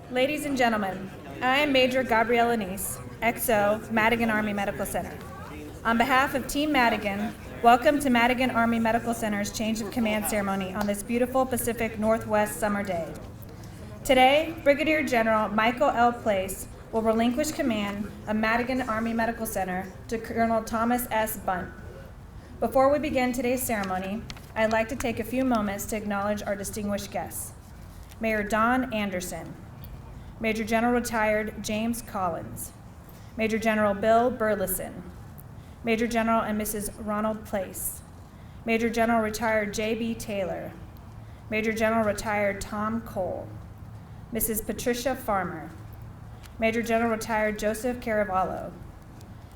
Ladies and gentlemen, I am Major Gabrielle Anise, XO, Madigan Army Medical Center. On behalf of Team Madigan, welcome to Madigan Army Medical Center's Change of Command ceremony on this beautiful Pacific Northwest summer day. Today, Brigadier General Michael L. Place will relinquish command of Madigan Army Medical Center to Colonel Thomas S. Bundt. Before we begin today's ceremony, I'd like to take a few moments to acknowledge our distinguished guests. Mayor Don Anderson, Major General Retired James Collins, Major General Bill Burleson, Major General and Mrs. Ronald Place, Major General Retired J.B. Taylor, Major General Retired Tom Cole, Mrs. Patricia Farmer, Major General Retired Joseph Caravallo,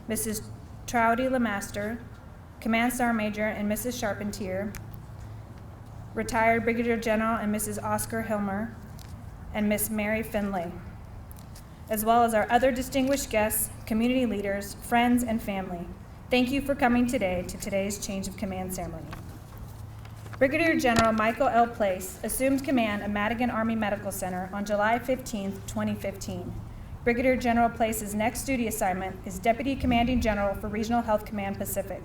Mrs. Troudy LeMaster, Command Sergeant Major and Mrs. Charpentier, Retired Brigadier General and Mrs. Oscar Hilmer, and Miss Mary Finlay, as well as our other distinguished guests, community leaders, friends, and family. Thank you for coming today to today's change of command ceremony. Brigadier General Michael L. Place assumed command of Madigan Army Medical Center on July 15, 2015. Brigadier General Place's next duty assignment is Deputy Commanding General for Regional Health Command Pacific.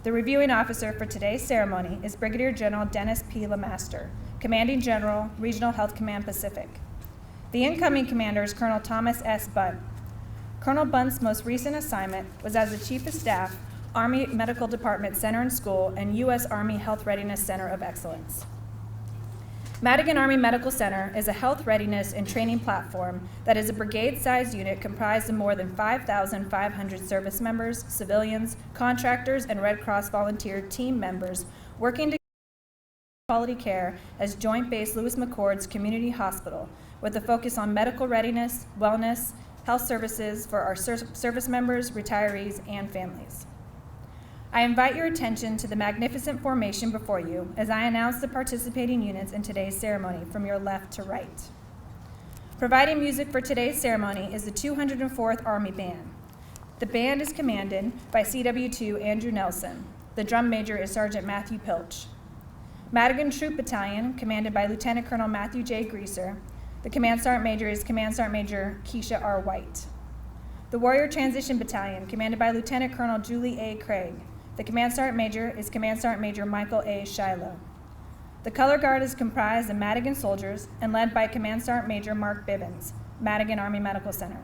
The reviewing officer for today's ceremony is Brigadier General Dennis P. LeMaster, Commanding General, Regional Health Command Pacific. The incoming commander is Colonel Thomas S. Bundt. Colonel Bundt's most recent assignment was as the Chief of Staff, Army Medical Department Center and School, and U.S. Army Health Readiness Center of Excellence. Madigan Army Medical Center is a health readiness and training platform that is a brigade-sized unit comprised of more than 5,500 service members, civilians, contractors, and Red Cross volunteer team members working together quality care as Joint Base Lewis-McChord's community hospital with a focus on medical readiness, wellness, health services for our service members, retirees, and families. I invite your attention to the magnificent formation before you as I announce the participating units in today's ceremony from your left to right. Providing music for today's ceremony is the 204th Army Band. The band is commanded by CW2 Andrew Nelson. The drum major is Sergeant Matthew Pilch. Madigan Troop Battalion, commanded by Lieutenant Colonel Matthew J. Greaser. The Command Sergeant Major is Command Sergeant Major Keisha R. White. The Warrior Transition Battalion, commanded by Lieutenant Colonel Julie A. Craig. The Command Sergeant Major is Command Sergeant Major Michael A. Shiloh. The Color Guard is comprised of Madigan soldiers and led by Command Sergeant Major Mark Bibbins, Madigan Army Medical Center.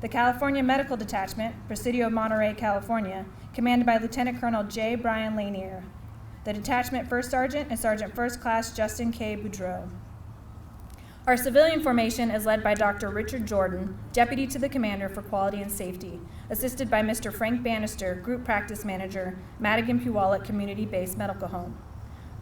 The California Medical Detachment, Presidio of Monterey, California, commanded by Lieutenant Colonel J. Brian Lanier. The detachment First Sergeant is Sergeant First Class Justin K. Boudreau. Our civilian formation is led by Dr. Richard Jordan, Deputy to the Commander for Quality and Safety, assisted by Mr. Frank Bannister, Group Practice Manager, Madigan Puyallup Community-Based Medical Home.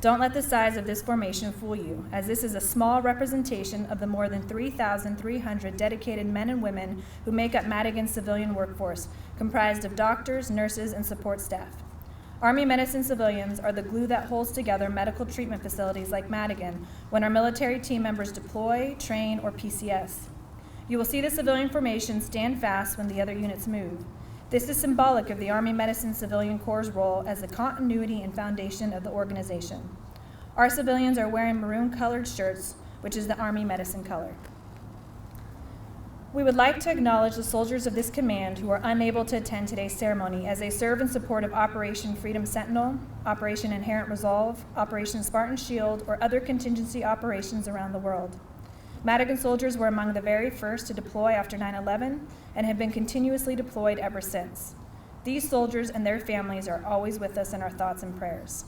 Don't let the size of this formation fool you, as this is a small representation of the more than 3,300 dedicated men and women who make up Madigan's civilian workforce, comprised of doctors, nurses, and support staff. Army medicine civilians are the glue that holds together medical treatment facilities like Madigan when our military team members deploy, train, or PCS. You will see the civilian formation stand fast when the other units move. This is symbolic of the Army Medicine Civilian Corps' role as the continuity and foundation of the organization. Our civilians are wearing maroon-colored shirts, which is the Army medicine color. We would like to acknowledge the soldiers of this command who are unable to attend today's ceremony as they serve in support of Operation Freedom Sentinel, Operation Inherent Resolve, Operation Spartan Shield, or other contingency operations around the world. Madigan soldiers were among the very first to deploy after 9/11 and have been continuously deployed ever since. These soldiers and their families are always with us in our thoughts and prayers.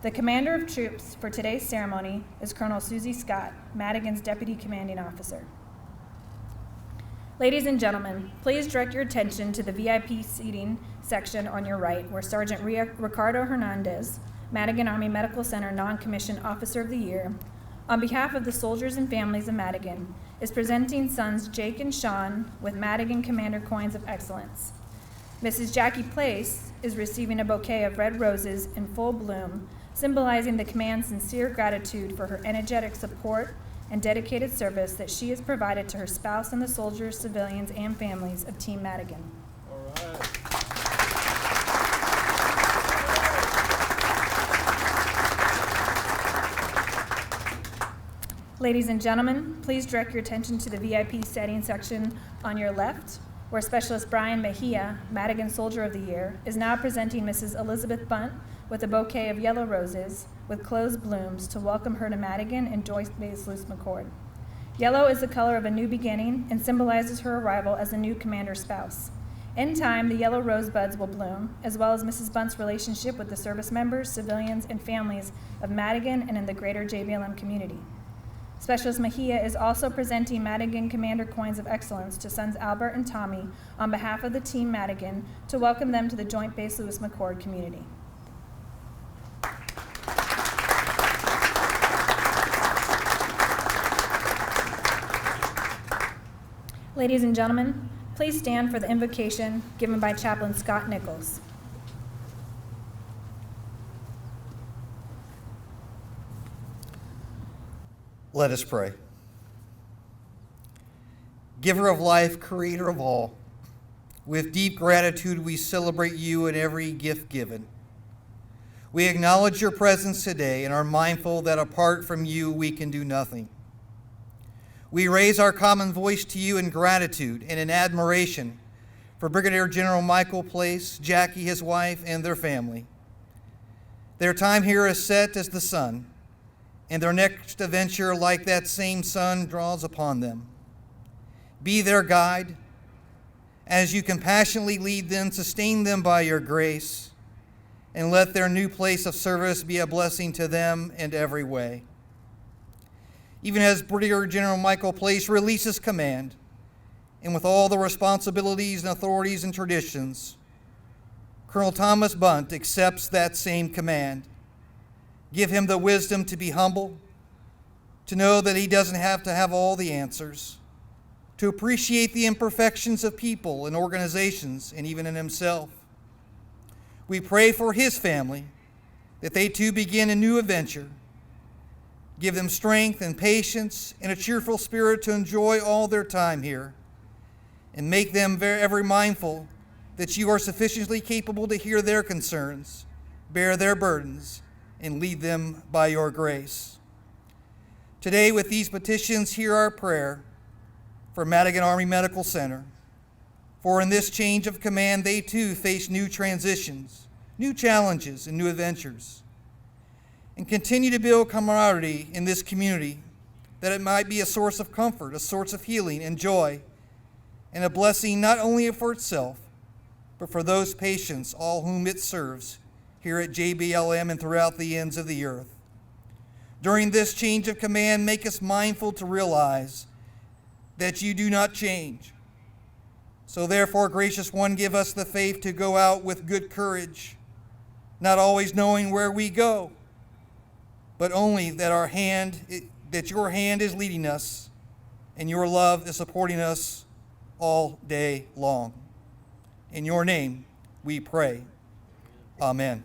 The commander of troops for today's ceremony is Colonel Susie Scott, Madigan's Deputy Commanding Officer. Ladies and gentlemen, please direct your attention to the VIP seating section on your right, where Sergeant Ricardo Hernandez, Madigan Army Medical Center Non-Commissioned Officer of the Year, on behalf of the soldiers and families of Madigan, is presenting sons Jake and Sean with Madigan Commander Coins of Excellence. Mrs. Jackie Place is receiving a bouquet of red roses in full bloom, symbolizing the command's sincere gratitude for her energetic support and dedicated service that she has provided to her spouse and the soldiers, civilians, and families of Team Madigan. All right. Ladies and gentlemen, please direct your attention to the VIP seating section on your left, where Specialist Brian Mejia, Madigan Soldier of the Year, is now presenting Mrs. Elizabeth Bundt with a bouquet of yellow roses with closed blooms to welcome her to Madigan and Joint Base Lewis-McChord. Yellow is the color of a new beginning and symbolizes her arrival as a new commander's spouse. In time, the yellow rosebuds will bloom, as well as Mrs. Bundt's relationship with the service members, civilians, and families of Madigan and in the greater JBLM community. Specialist Mejia is also presenting Madigan Commander Coins of Excellence to sons Albert and Tommy on behalf of the Team Madigan to welcome them to the Joint Base Lewis-McChord community. Ladies and gentlemen, please stand for the invocation given by Chaplain Scott Nichols. Let us pray. Giver of life, creator of all, with deep gratitude we celebrate you in every gift given. We acknowledge your presence today and are mindful that apart from you we can do nothing. We raise our common voice to you in gratitude and in admiration for Brigadier General Michael Place, Jackie, his wife, and their family. Their time here is set as the sun, and their next adventure, like that same sun, draws upon them. Be their guide. As you compassionately lead them, sustain them by your grace, and let their new place of service be a blessing to them in every way. Even as Brigadier General Michael Place releases command, and with all the responsibilities and authorities and traditions, Colonel Thomas Bundt accepts that same command. Give him the wisdom to be humble, to know that he doesn't have to have all the answers, to appreciate the imperfections of people and organizations and even in himself. We pray for his family, that they too begin a new adventure. Give them strength and patience and a cheerful spirit to enjoy all their time here, and make them ever mindful that you are sufficiently capable to hear their concerns, bear their burdens, and lead them by your grace. Today, with these petitions, hear our prayer for Madigan Army Medical Center. For in this change of command, they too face new transitions, new challenges, and new adventures. And continue to build camaraderie in this community, that it might be a source of comfort, a source of healing and joy, and a blessing not only for itself, but for those patients, all whom it serves, here at JBLM and throughout the ends of the earth. During this change of command, make us mindful to realize that you do not change. So therefore, gracious one, give us the faith to go out with good courage, not always knowing where we go, but only that your hand is leading us and your love is supporting us all day long. In your name we pray. Amen.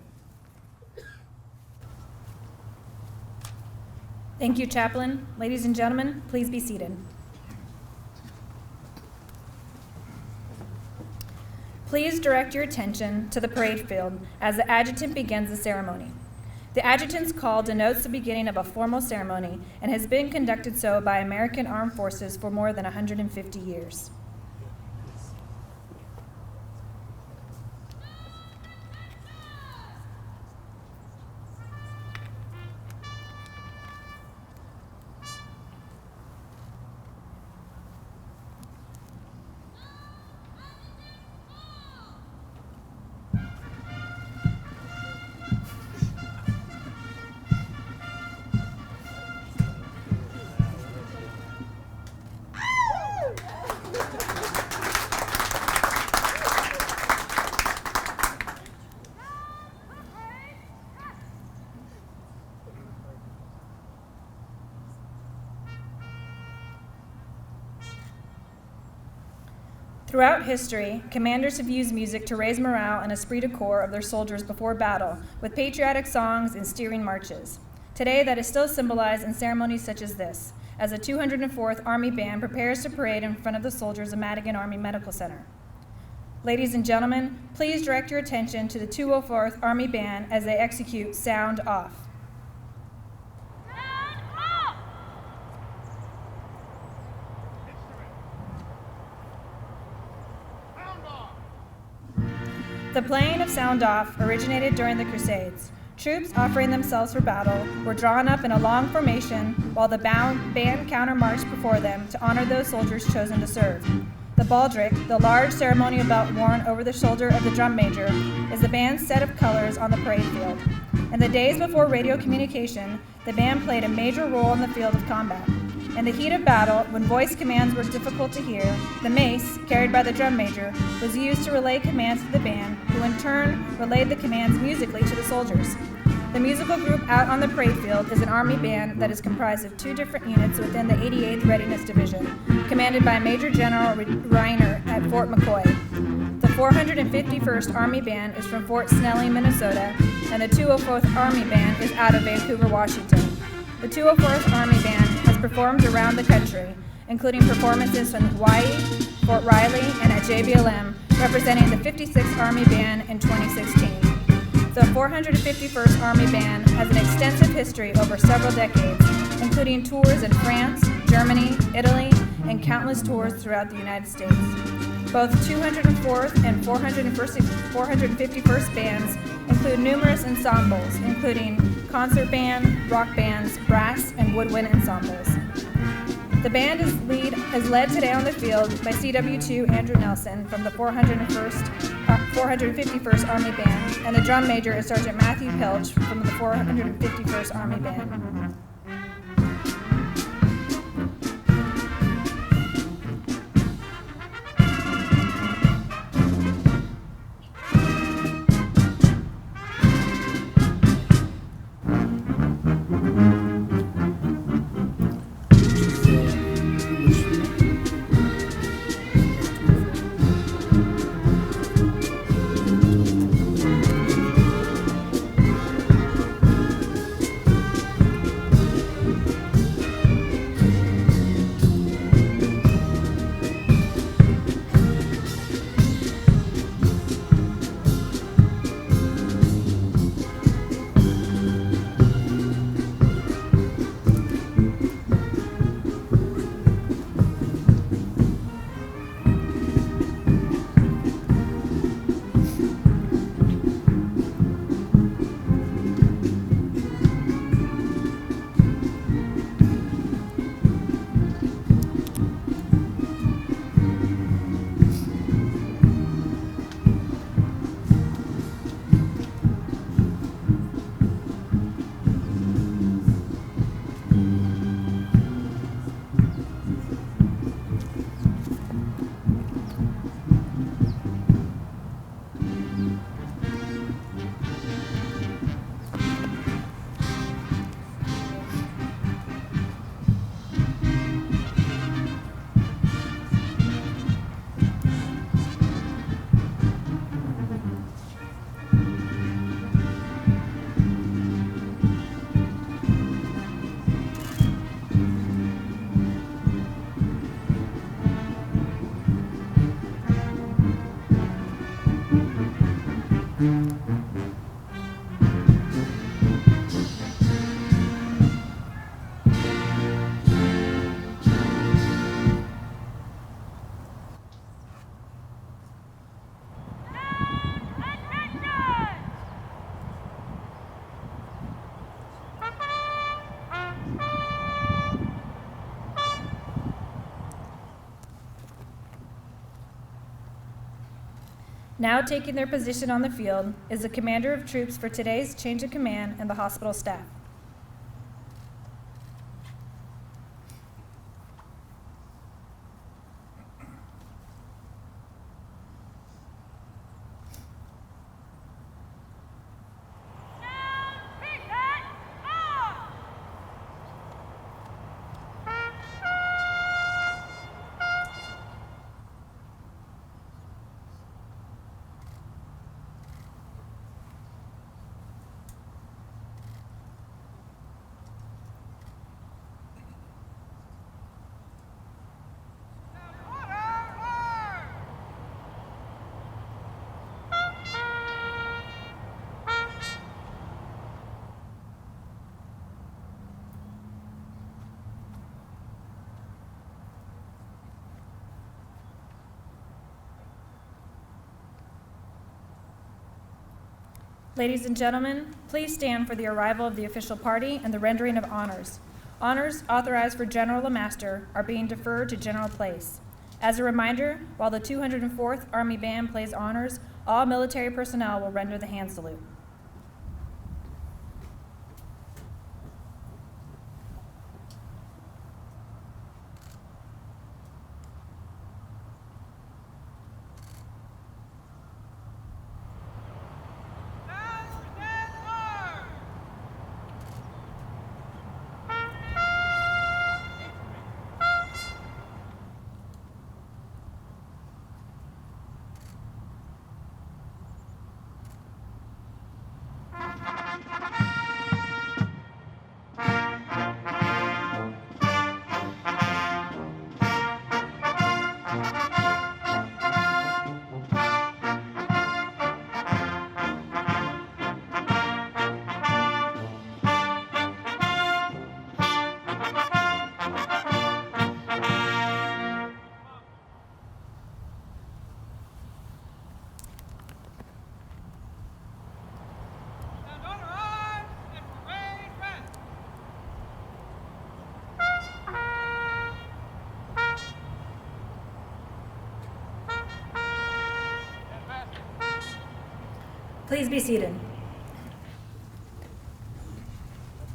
Thank you, Chaplain. Ladies and gentlemen, please be seated. Please direct your attention to the parade field as the adjutant begins the ceremony. The adjutant's call denotes the beginning of a formal ceremony and has been conducted so by American Armed Forces for more than 150 years. Throughout history, commanders have used music to raise morale and esprit de corps of their soldiers before battle, with patriotic songs and steering marches. Today, that is still symbolized in ceremonies such as this, as the 204th Army Band prepares to parade in front of the soldiers of Madigan Army Medical Center. Ladies and gentlemen, please direct your attention to the 204th Army Band as they execute Sound Off. Sound off! The playing of sound off originated during the Crusades. Troops offering themselves for battle were drawn up in a long formation while the band countermarched before them to honor those soldiers chosen to serve. The baldric, the large ceremonial belt worn over the shoulder of the drum major, is the band's set of colors on the parade field. In the days before radio communication, the band played a major role in the field of combat. In the heat of battle, when voice commands were difficult to hear, the mace, carried by the drum major, was used to relay commands to the band, who in turn relayed the commands musically to the soldiers. The musical group out on the parade field is an Army band that is comprised of 2 different units within the 88th Readiness Division, commanded by Major General Reiner at Fort McCoy. The 451st Army Band is from Fort Snelling, Minnesota, and the 204th Army Band is out of Vancouver, Washington. The 204th Army Band has performed around the country, including performances from Hawaii, Fort Riley, and at JBLM, representing the 56th Army Band in 2016. The 451st Army Band has an extensive history over several decades, including tours in France, Germany, Italy, and countless tours throughout the United States. Both 204th and 451st bands include numerous ensembles, including concert band, rock bands, brass, and woodwind ensembles. The band is led today on the field by CW2 Andrew Nelson from the 451st Army Band, and the drum major is Sergeant Matthew Pelch from the 451st Army Band. Now taking their position on the field is the commander of troops for today's change of command and the hospital staff. Ladies and gentlemen, please stand for the arrival of the official party and the rendering of honors. Honors authorized for General LeMaster are being deferred to General Place. As a reminder, while the 204th Army Band plays honors, all military personnel will render the hand salute. Please be seated.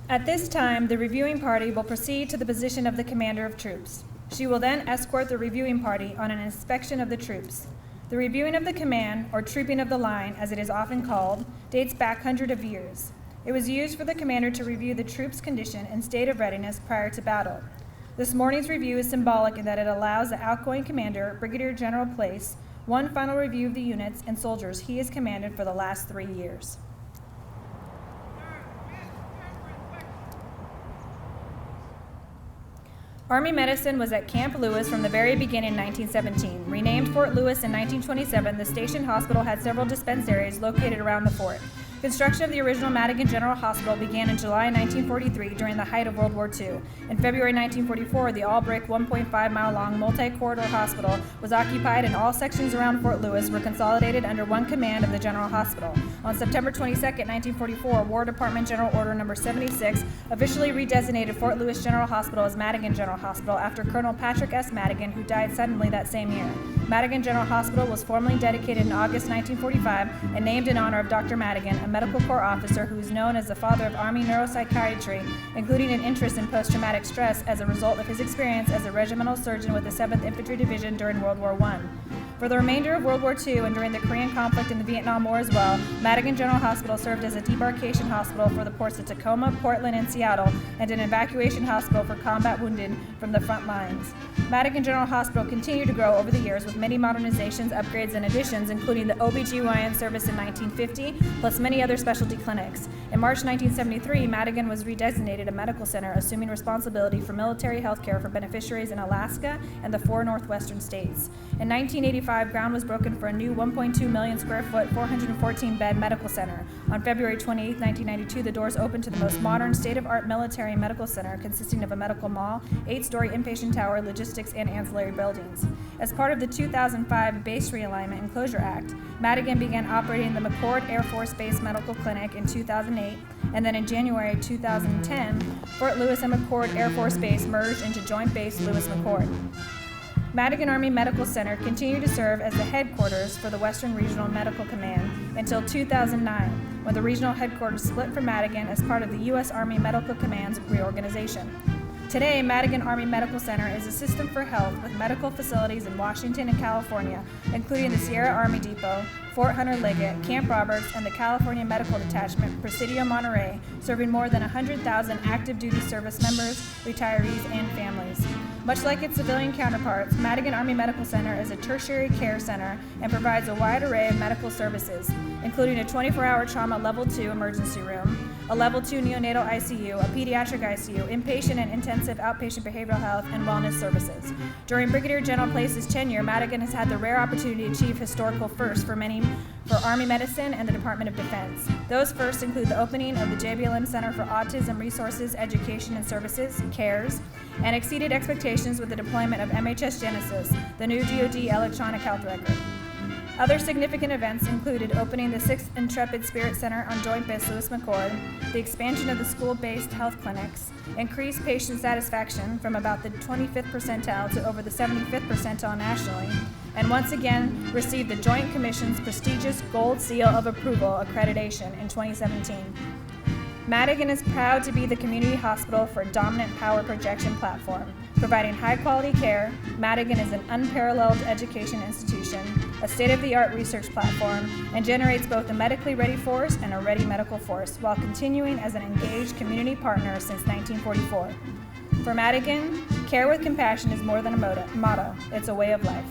At this time, the reviewing party will proceed to the position of the commander of troops. She will then escort the reviewing party on an inspection of the troops. The reviewing of the command, or trooping of the line, as it is often called, dates back hundreds of years. It was used for the commander to review the troops' condition and state of readiness prior to battle. This morning's review is symbolic in that it allows the outgoing commander, Brigadier General Place, one final review of the units and soldiers he has commanded for the last 3 years. Army medicine was at Camp Lewis from the very beginning in 1917. Renamed Fort Lewis in 1927, the station hospital had several dispensaries located around the fort. Construction of the original Madigan General Hospital began in July 1943 during the height of World War II. In February 1944, the all-brick 1.5-mile-long multi-corridor hospital was occupied and all sections around Fort Lewis were consolidated under one command of the General Hospital. On September 22, 1944, War Department General Order No. 76 officially redesignated Fort Lewis General Hospital as Madigan General Hospital after Colonel Patrick S. Madigan, who died suddenly that same year. Madigan General Hospital was formally dedicated in August 1945 and named in honor of Dr. Madigan, a Medical Corps officer who is known as the father of Army neuropsychiatry, including an interest in post-traumatic stress as a result of his experience as a regimental surgeon with the 7th Infantry Division during World War I. For the remainder of World War II and during the Korean conflict and the Vietnam War as well, Madigan General Hospital served as a debarkation hospital for the ports of Tacoma, Portland, and Seattle, and an evacuation hospital for combat wounded from the front lines. Madigan General Hospital continued to grow over the years with many modernizations, upgrades, and additions, including the OBGYN service in 1950, plus many other specialty clinics. In March 1973, Madigan was redesignated a medical center, assuming responsibility for military health care for beneficiaries in Alaska and the 4 northwestern states. In 1985, ground was broken for a new 1.2 million square foot, 414-bed medical center. On February 28, 1992, the doors opened to the most modern, state-of-art military medical center consisting of a medical mall, 8-story inpatient tower, logistics, and ancillary buildings. As part of the 2005 Base Realignment and Closure Act, Madigan began operating the McChord Air Force Base Medical Clinic in 2008, and then in January 2010, Fort Lewis and McChord Air Force Base merged into Joint Base Lewis-McChord. Madigan Army Medical Center continued to serve as the headquarters for the Western Regional Medical Command until 2009, when the regional headquarters split from Madigan as part of the U.S. Army Medical Command's reorganization. Today, Madigan Army Medical Center is a system for health with medical facilities in Washington and California, including the Sierra Army Depot, Fort Hunter Liggett, Camp Roberts, and the California Medical Detachment, Presidio Monterey, serving more than 100,000 active duty service members, retirees, and families. Much like its civilian counterparts, Madigan Army Medical Center is a tertiary care center and provides a wide array of medical services, including a 24-hour trauma Level 2 emergency room, a Level 2 neonatal ICU, a pediatric ICU, inpatient and intensive outpatient behavioral health, and wellness services. During Brigadier General Place's tenure, Madigan has had the rare opportunity to achieve historical firsts for Army Medicine and the Department of Defense. Those firsts include the opening of the JBLM Center for Autism Resources, Education, and Services, CARES, and exceeded expectations with the deployment of MHS Genesis, the new DoD electronic health record. Other significant events included opening the 6th Intrepid Spirit Center on Joint Base Lewis-McChord, the expansion of the school-based health clinics, increased patient satisfaction from about the 25th percentile to over the 75th percentile nationally, and once again received the Joint Commission's prestigious Gold Seal of Approval accreditation in 2017. Madigan is proud to be the community hospital for a dominant power projection platform. Providing high-quality care, Madigan is an unparalleled education institution, a state-of-the-art research platform, and generates both a medically ready force and a ready medical force, while continuing as an engaged community partner since 1944. For Madigan, care with compassion is more than a motto, it's a way of life.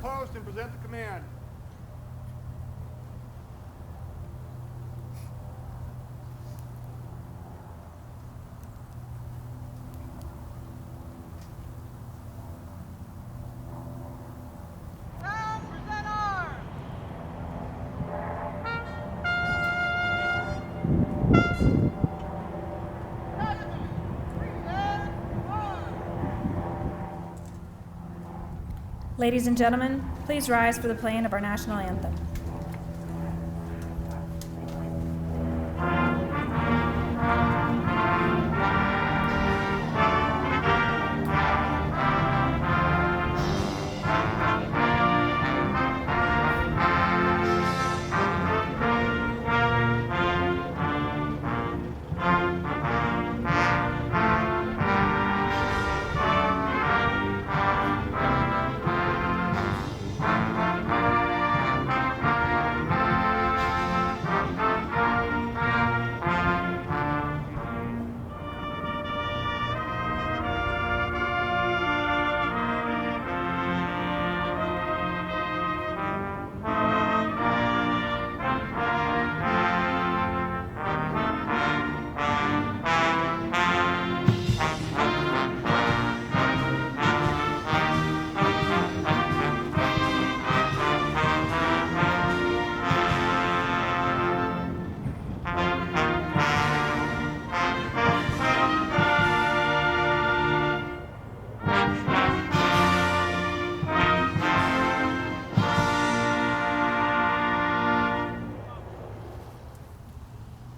Post and present the command. Now present arms. Ladies and gentlemen, please rise for the playing of our national anthem.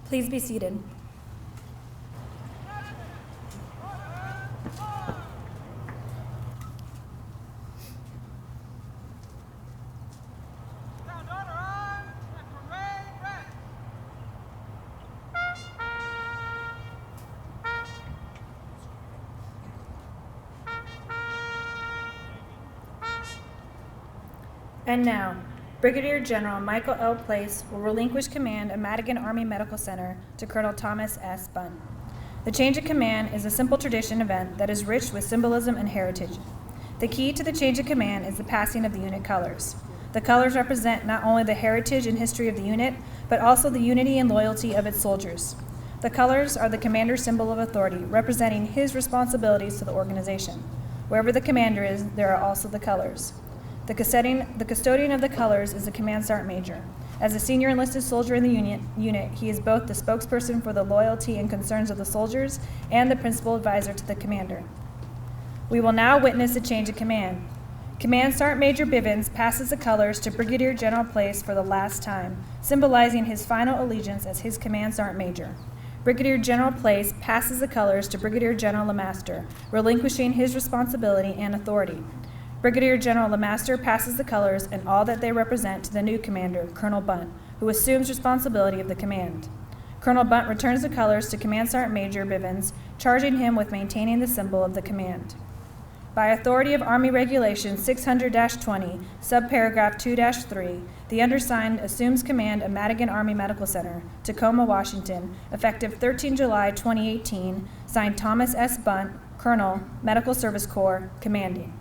Please be seated. And now, Brigadier General Michael L. Place will relinquish command of Madigan Army Medical Center to Colonel Thomas S. Bundt. The change of command is a simple tradition event that is rich with symbolism and heritage. The key to the change of command is the passing of the unit colors. The colors represent not only the heritage and history of the unit, but also the unity and loyalty of its soldiers. The colors are the commander's symbol of authority, representing his responsibilities to the organization. Wherever the commander is, there are also the colors. The custodian of the colors is the command sergeant major. As a senior enlisted soldier in the unit, he is both the spokesperson for the loyalty and concerns of the soldiers and the principal advisor to the commander. We will now witness a change of command. Command Sergeant Major Bivens passes the colors to Brigadier General Place for the last time, symbolizing his final allegiance as his Command Sergeant Major. Brigadier General Place passes the colors to Brigadier General LeMaster, relinquishing his responsibility and authority. Brigadier General LeMaster passes the colors and all that they represent to the new commander, Colonel Bundt, who assumes responsibility of the command. Colonel Bundt returns the colors to Command Sergeant Major Bivens, charging him with maintaining the symbol of the command. By authority of Army Regulation 600-20, subparagraph 2-3, the undersigned assumes command of Madigan Army Medical Center, Tacoma, Washington, effective 13 July 2018, signed Thomas S. Bundt, Colonel, Medical Service Corps, commanding.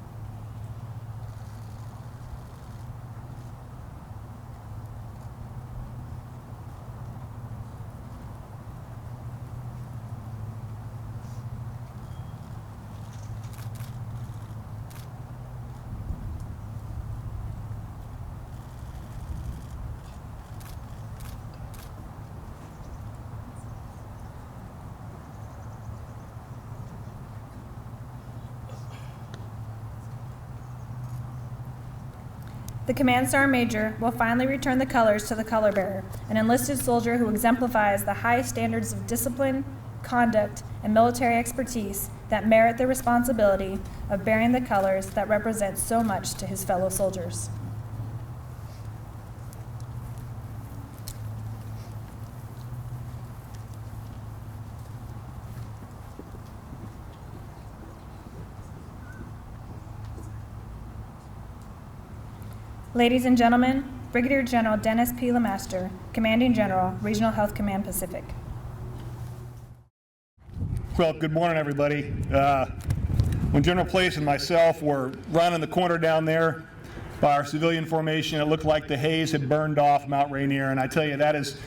The Command Sergeant Major will finally return the colors to the color bearer, an enlisted soldier who exemplifies the high standards of discipline, conduct, and military expertise that merit the responsibility of bearing the colors that represent so much to his fellow soldiers. Ladies and gentlemen, Brigadier General Dennis P. LeMaster, Commanding General, Regional Health Command Pacific. Well, good morning, everybody. When General Place and myself were running the corner down there by our civilian formation, it looked like the haze had burned off Mount Rainier, and I tell you, that is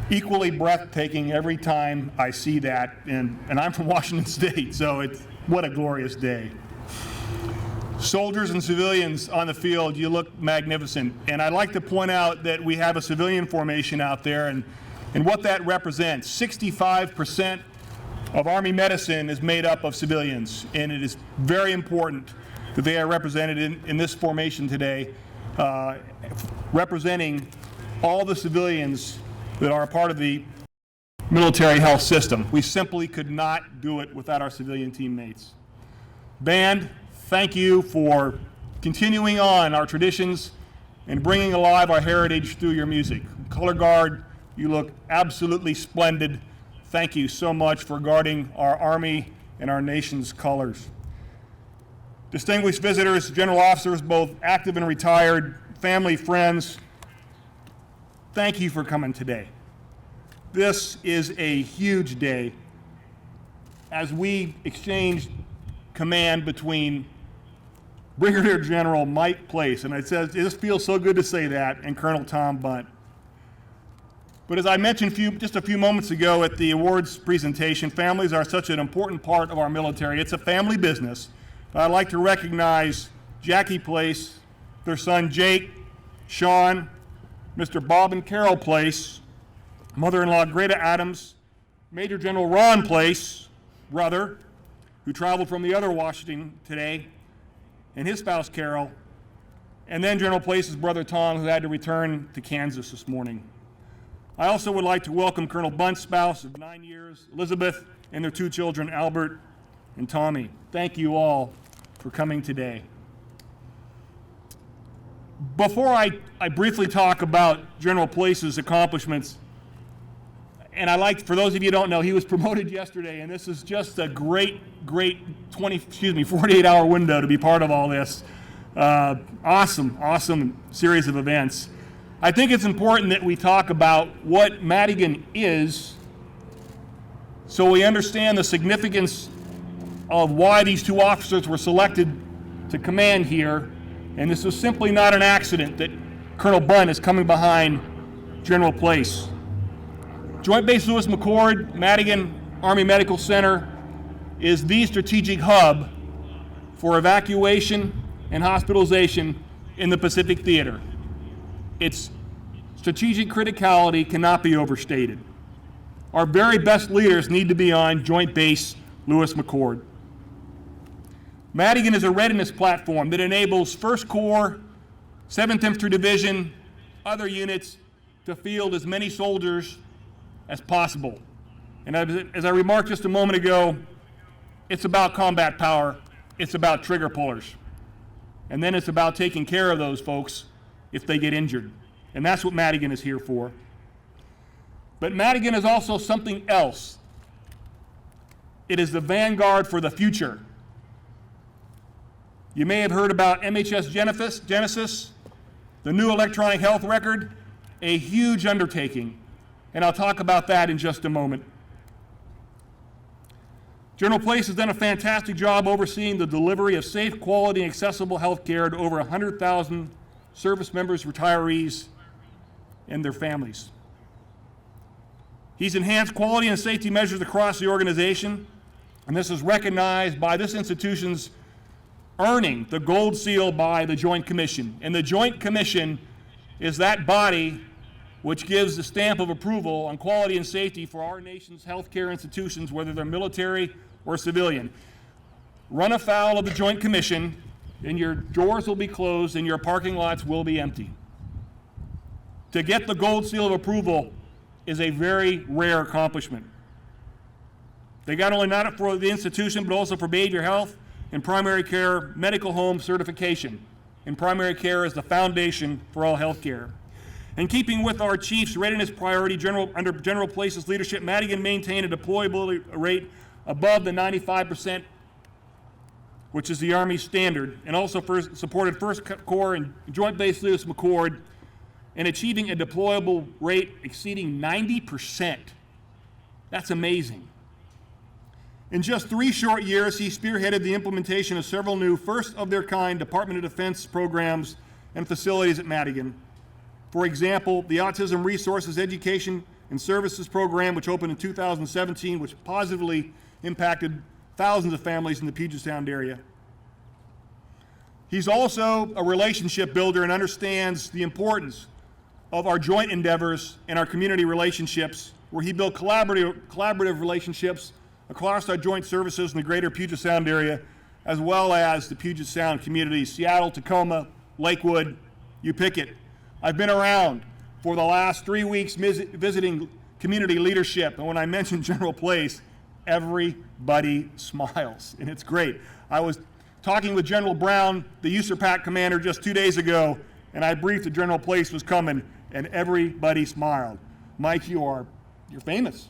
equally breathtaking every time I see that, and I'm from Washington State, so what a glorious day. Soldiers and civilians on the field, you look magnificent. And I'd like to point out that we have a civilian formation out there, and what that represents. 65% of Army medicine is made up of civilians, and it is very important that they are represented in this formation today, representing all the civilians that are a part of the military health system. We simply could not do it without our civilian teammates. Band, thank you for continuing on our traditions and bringing alive our heritage through your music. Color Guard, you look absolutely splendid. Thank you so much for guarding our Army and our nation's colors. Distinguished visitors, general officers, both active and retired, family, friends, thank you for coming today. This is a huge day as we exchange command between Brigadier General Mike Place, and it just feels so good to say that, and Colonel Tom Bundt. But as I mentioned just a few moments ago at the awards presentation, families are such an important part of our military. It's a family business. I'd like to recognize Jackie Place, their son Jake, Sean, Mr. Bob and Carol Place, mother-in-law Greta Adams, Major General Ron Place, brother, who traveled from the other Washington today, and his spouse Carol, and then General Place's brother Tom, who had to return to Kansas this morning. I also would like to welcome Colonel Bundt's spouse of 9 years, Elizabeth, and their 2 children, Albert and Tommy. Thank you all for coming today. Before I briefly talk about General Place's accomplishments, and for those of you who don't know, he was promoted yesterday, and this is just a great 48-hour window to be part of all this. Awesome series of events. I think it's important that we talk about what Madigan is So we understand the significance of why these two officers were selected to command here, and this was simply not an accident that Colonel Bundt is coming behind General Place. Joint Base Lewis-McChord, Madigan Army Medical Center is the strategic hub for evacuation and hospitalization in the Pacific Theater. Its strategic criticality cannot be overstated. Our very best leaders need to be on Joint Base Lewis-McChord. Madigan is a readiness platform that enables 1st Corps, 7th Infantry Division, other units to field as many soldiers as possible. And as I remarked just a moment ago, it's about combat power, it's about trigger pullers. And then it's about taking care of those folks if they get injured. And that's what Madigan is here for. But Madigan is also something else. It is the vanguard for the future. You may have heard about MHS Genesis, the new electronic health record, a huge undertaking. And I'll talk about that in just a moment. General Place has done a fantastic job overseeing the delivery of safe, quality, and accessible health care to over 100,000 service members, retirees, and their families. He's enhanced quality and safety measures across the organization, and this is recognized by this institution's earning the gold seal by the Joint Commission. And the Joint Commission is that body which gives the stamp of approval on quality and safety for our nation's healthcare institutions, whether they're military or civilian. Run afoul of the Joint Commission, and your doors will be closed and your parking lots will be empty. To get the gold seal of approval is a very rare accomplishment. They got only not for the institution, but also for behavioral health and primary care medical home certification. And primary care is the foundation for all health care. In keeping with our chief's readiness priority, under General Place's leadership, Madigan maintained a deployability rate above the 95%, which is the Army's standard, and also supported 1st Corps and Joint Base Lewis-McChord in achieving a deployable rate exceeding 90%. That's amazing. In just 3 short years, he spearheaded the implementation of several new first-of-their-kind Department of Defense programs and facilities at Madigan. For example, the Autism Resources Education and Services Program, which opened in 2017, which positively impacted thousands of families in the Puget Sound area. He's also a relationship builder and understands the importance of our joint endeavors and our community relationships, where he built collaborative relationships across our joint services in the greater Puget Sound area, as well as the Puget Sound communities, Seattle, Tacoma, Lakewood, you pick it. I've been around for the last 3 weeks visiting community leadership, and when I mention General Place, everybody smiles, and it's great. I was talking with General Brown, the USARPAC commander, just 2 days ago, and I briefed that General Place was coming, and everybody smiled. Mike, you're famous.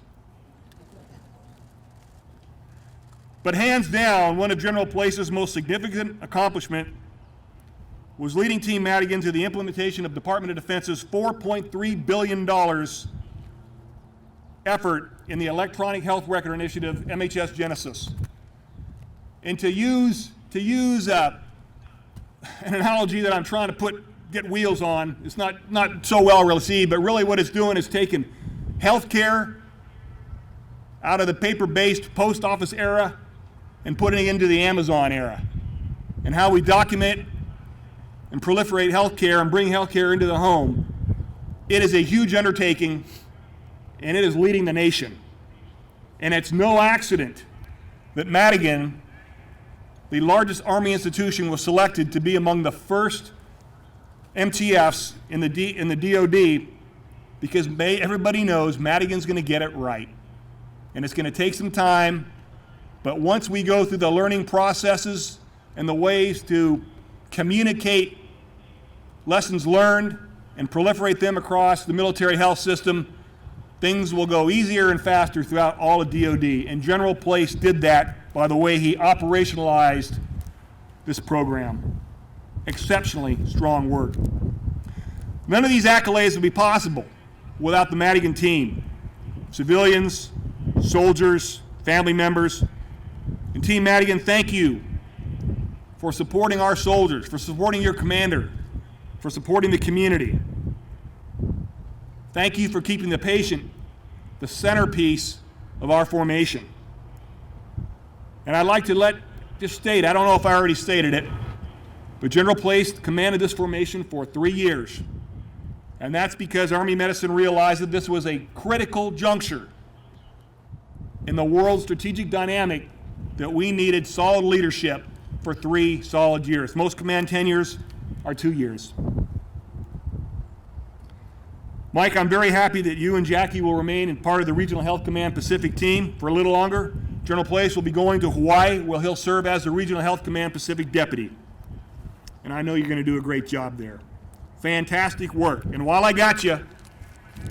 But hands down, one of General Place's most significant accomplishment was leading Team Madigan to the implementation of Department of Defense's $4.3 billion effort in the Electronic Health Record Initiative, MHS Genesis. And to use an analogy that I'm trying to get wheels on, it's not so well received, but really what it's doing is taking healthcare out of the paper-based post office era and putting it into the Amazon era, and how we document and proliferate healthcare and bring healthcare into the home. It is a huge undertaking, and it is leading the nation. And it's no accident that Madigan, the largest Army institution, was selected to be among the first MTFs in the DoD, because everybody knows Madigan's going to get it right. And it's going to take some time, but once we go through the learning processes and the ways to communicate lessons learned and proliferate them across the military health system, things will go easier and faster throughout all of DoD. And General Place did that by the way he operationalized this program. Exceptionally strong work. None of these accolades would be possible without the Madigan team. Civilians, soldiers, family members. And Team Madigan, thank you for supporting our soldiers, for supporting your commander, for supporting the community. Thank you for keeping the patient the centerpiece of our formation. And I'd like to just state, I don't know if I already stated it, but General Place commanded this formation for 3 years. And that's because Army Medicine realized that this was a critical juncture in the world's strategic dynamic that we needed solid leadership for 3 solid years. Most command tenures are 2 years. Mike, I'm very happy that you and Jackie will remain in part of the Regional Health Command Pacific team for a little longer. General Place will be going to Hawaii, where he'll serve as the Regional Health Command Pacific Deputy. And I know you're going to do a great job there. Fantastic work. And while I got you,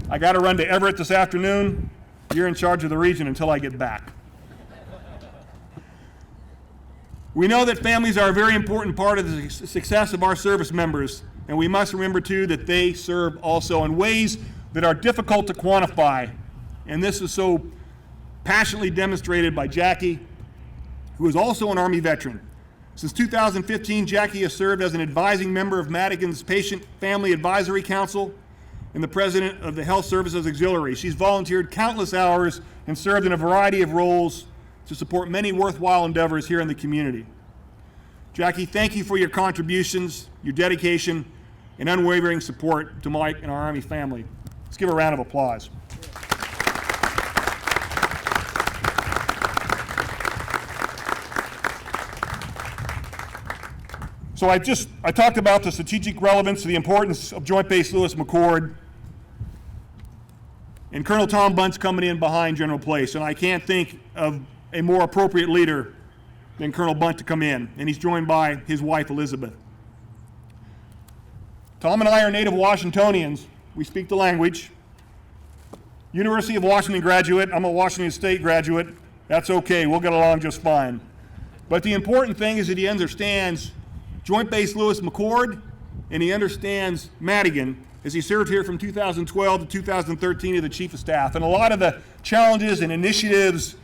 I got to run to Everett this afternoon. You're in charge of the region until I get back. We know that families are a very important part of the success of our service members, and we must remember, too, that they serve also in ways that are difficult to quantify. And this is so passionately demonstrated by Jackie, who is also an Army veteran. Since 2015, Jackie has served as an advising member of Madigan's Patient Family Advisory Council and the president of the Health Services Auxiliary. She's volunteered countless hours and served in a variety of roles to support many worthwhile endeavors here in the community. Jackie, thank you for your contributions, your dedication, and unwavering support to Mike and our Army family. Let's give a round of applause. So I talked about the strategic relevance, the importance of Joint Base Lewis-McChord, and Colonel Tom Bundt's coming in behind General Place, and I can't think of a more appropriate leader than Colonel Bundt to come in, and he's joined by his wife, Elizabeth. Tom and I are native Washingtonians. We speak the language. University of Washington graduate. I'm a Washington State graduate. That's okay. We'll get along just fine. But the important thing is that he understands Joint Base Lewis-McChord, and he understands Madigan, as he served here from 2012 to 2013 as the Chief of Staff. And a lot of the challenges and initiatives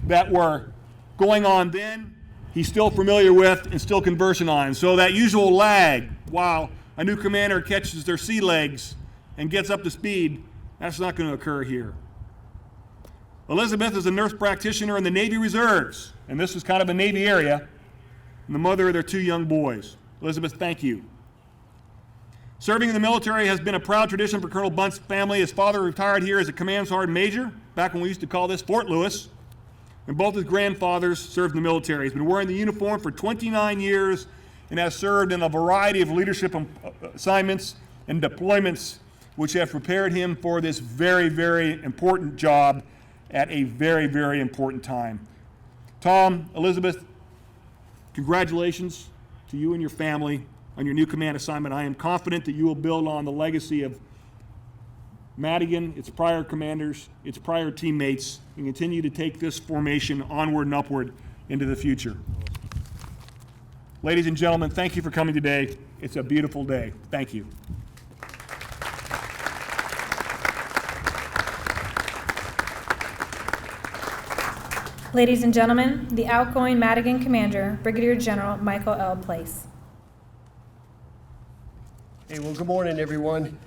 that were going on then, he's still familiar with and still conversing on. So that usual lag while a new commander catches their sea legs and gets up to speed, that's not going to occur here. Elizabeth is a nurse practitioner in the Navy Reserves, and this is kind of a Navy area, and the mother of their 2 young boys. Elizabeth, thank you. Serving in the military has been a proud tradition for Colonel Bundt's family. His father retired here as a command sergeant major, back when we used to call this Fort Lewis, and both his grandfathers served in the military. He's been wearing the uniform for 29 years and has served in a variety of leadership assignments and deployments which have prepared him for this very, very important job at a very, very important time. Tom, Elizabeth, congratulations to you and your family on your new command assignment. I am confident that you will build on the legacy of Madigan, its prior commanders, its prior teammates, and continue to take this formation onward and upward into the future. Ladies and gentlemen, thank you for coming today. It's a beautiful day. Thank you. Ladies and gentlemen, the outgoing Madigan Commander, Brigadier General Michael L. Place. Hey, well, good morning, everyone.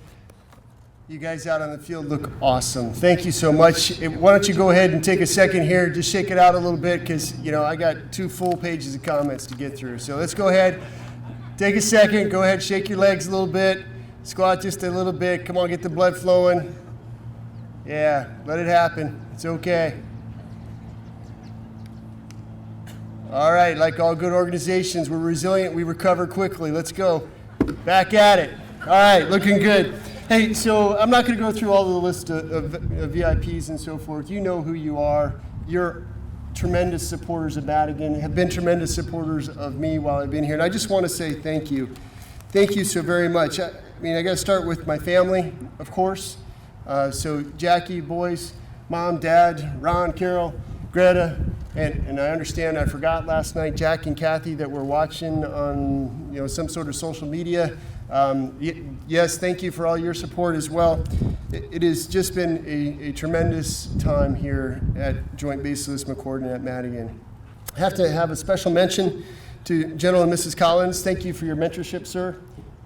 You guys out on the field look awesome. Thank you so much. Why don't you go ahead and take a second here, just shake it out a little bit, because, I got 2 full pages of comments to get through. So let's go ahead, take a second, go ahead, shake your legs a little bit, squat just a little bit. Come on, get the blood flowing. Yeah, let it happen. It's okay. All right, like all good organizations, we're resilient, we recover quickly. Let's go. Back at it. All right, looking good. Hey, so I'm not going to go through all the list of VIPs and so forth. You know who you are. You're tremendous supporters of Madigan, have been tremendous supporters of me while I've been here. And I just want to say thank you. Thank you so very much. I got to start with my family, of course. So Jackie, boys, Mom, Dad, Ron, Carol, Greta, and I understand I forgot last night, Jack and Kathy, that were watching on some sort of social media. Yes, thank you for all your support as well. It has just been a tremendous time here at Joint Base Lewis-McChord and at Madigan. I have to have a special mention to General and Mrs. Collins. Thank you for your mentorship, sir.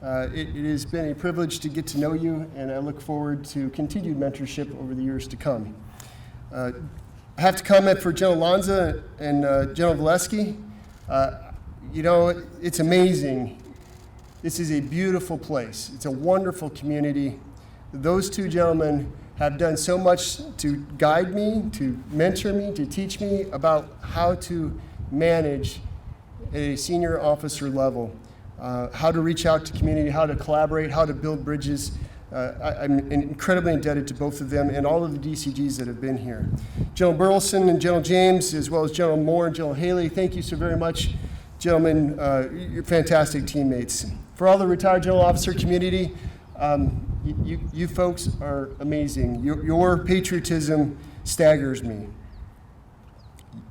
It has been a privilege to get to know you, and I look forward to continued mentorship over the years to come. I have to comment for General Lanza and General Valesky. You know, it's amazing. This is a beautiful place. It's a wonderful community. Those two gentlemen have done so much to guide me, to mentor me, to teach me about how to manage at a senior officer level, how to reach out to community, how to collaborate, how to build bridges. I'm incredibly indebted to both of them and all of the DCGs that have been here. General Burleson and General James, as well as General Moore and General Haley, thank you so very much, gentlemen. You're fantastic teammates. For all the retired general officer community, you folks are amazing. Your patriotism staggers me.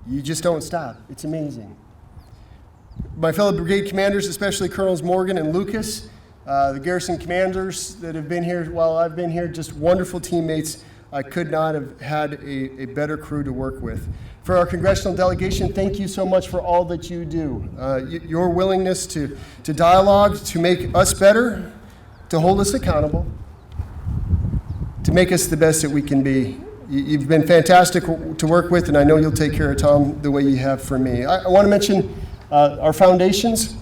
You just don't stop. It's amazing. My fellow brigade commanders, especially Colonels Morgan and Lucas, the garrison commanders that have been here while I've been here, just wonderful teammates. I could not have had a better crew to work with. For our congressional delegation, thank you so much for all that you do. Your willingness to dialogue, to make us better, to hold us accountable, to make us the best that we can be. You've been fantastic to work with, and I know you'll take care of Tom the way you have for me. I want to mention our foundations,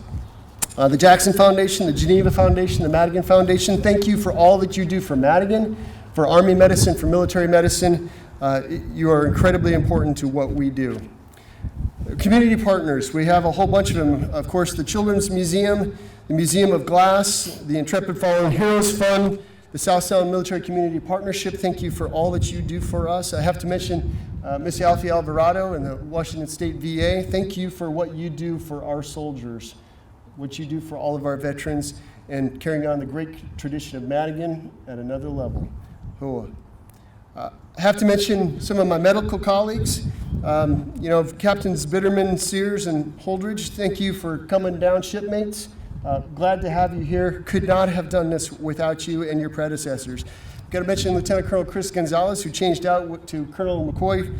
the Jackson Foundation, the Geneva Foundation, the Madigan Foundation. Thank you for all that you do for Madigan, for Army medicine, for military medicine. You are incredibly important to what we do. Community partners, we have a whole bunch of them. Of course, the Children's Museum, the Museum of Glass, the Intrepid Fallen Heroes Fund, the South Sound Military Community Partnership. Thank you for all that you do for us. I have to mention Miss Alfie Alvarado and the Washington State VA. Thank you for what you do for our soldiers, what you do for all of our veterans, and carrying on the great tradition of Madigan at another level. I have to mention some of my medical colleagues. You know, Captains Bitterman, Sears, and Holdridge, thank you for coming down, shipmates. Glad to have you here. Could not have done this without you and your predecessors. Got to mention Lieutenant Colonel Chris Gonzalez, who changed out to Colonel McCoy,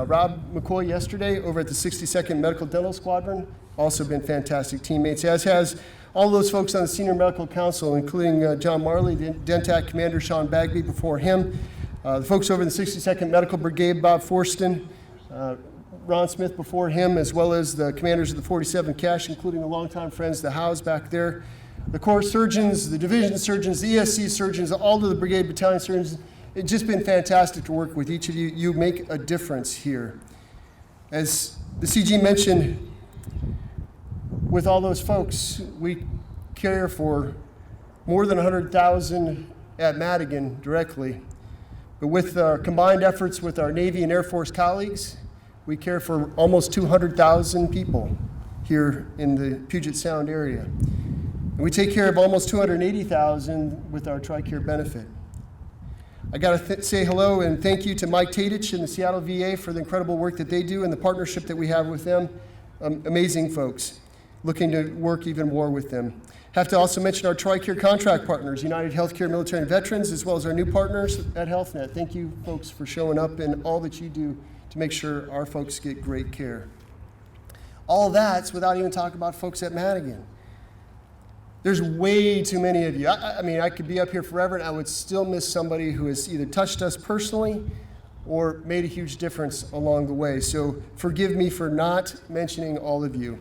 Rob McCoy yesterday over at the 62nd Medical Dental Squadron. Also been fantastic teammates, as has all those folks on the Senior Medical Council, including John Marley, the DENTAC Commander Sean Bagby before him, the folks over in the 62nd Medical Brigade, Bob Forston, Ron Smith before him, as well as the commanders of the 47 Cash, including the longtime friends, the Howes back there, the Corps surgeons, the division surgeons, the ESC surgeons, all of the brigade battalion surgeons. It's just been fantastic to work with each of you. You make a difference here. As the CG mentioned, with all those folks, we care for more than 100,000 at Madigan directly. But with our combined efforts with our Navy and Air Force colleagues, we care for almost 200,000 people here in the Puget Sound area. And we take care of almost 280,000 with our TRICARE benefit. I got to say hello and thank you to Mike Tadich and the Seattle VA for the incredible work that they do and the partnership that we have with them. Amazing folks. Looking to work even more with them. Have to also mention our TRICARE contract partners, United Healthcare Military and Veterans, as well as our new partners at HealthNet. Thank you, folks, for showing up and all that you do to make sure our folks get great care. All that's without even talking about folks at Madigan. There's way too many of you. I mean, I could be up here forever and I would still miss somebody who has either touched us personally or made a huge difference along the way. So forgive me for not mentioning all of you.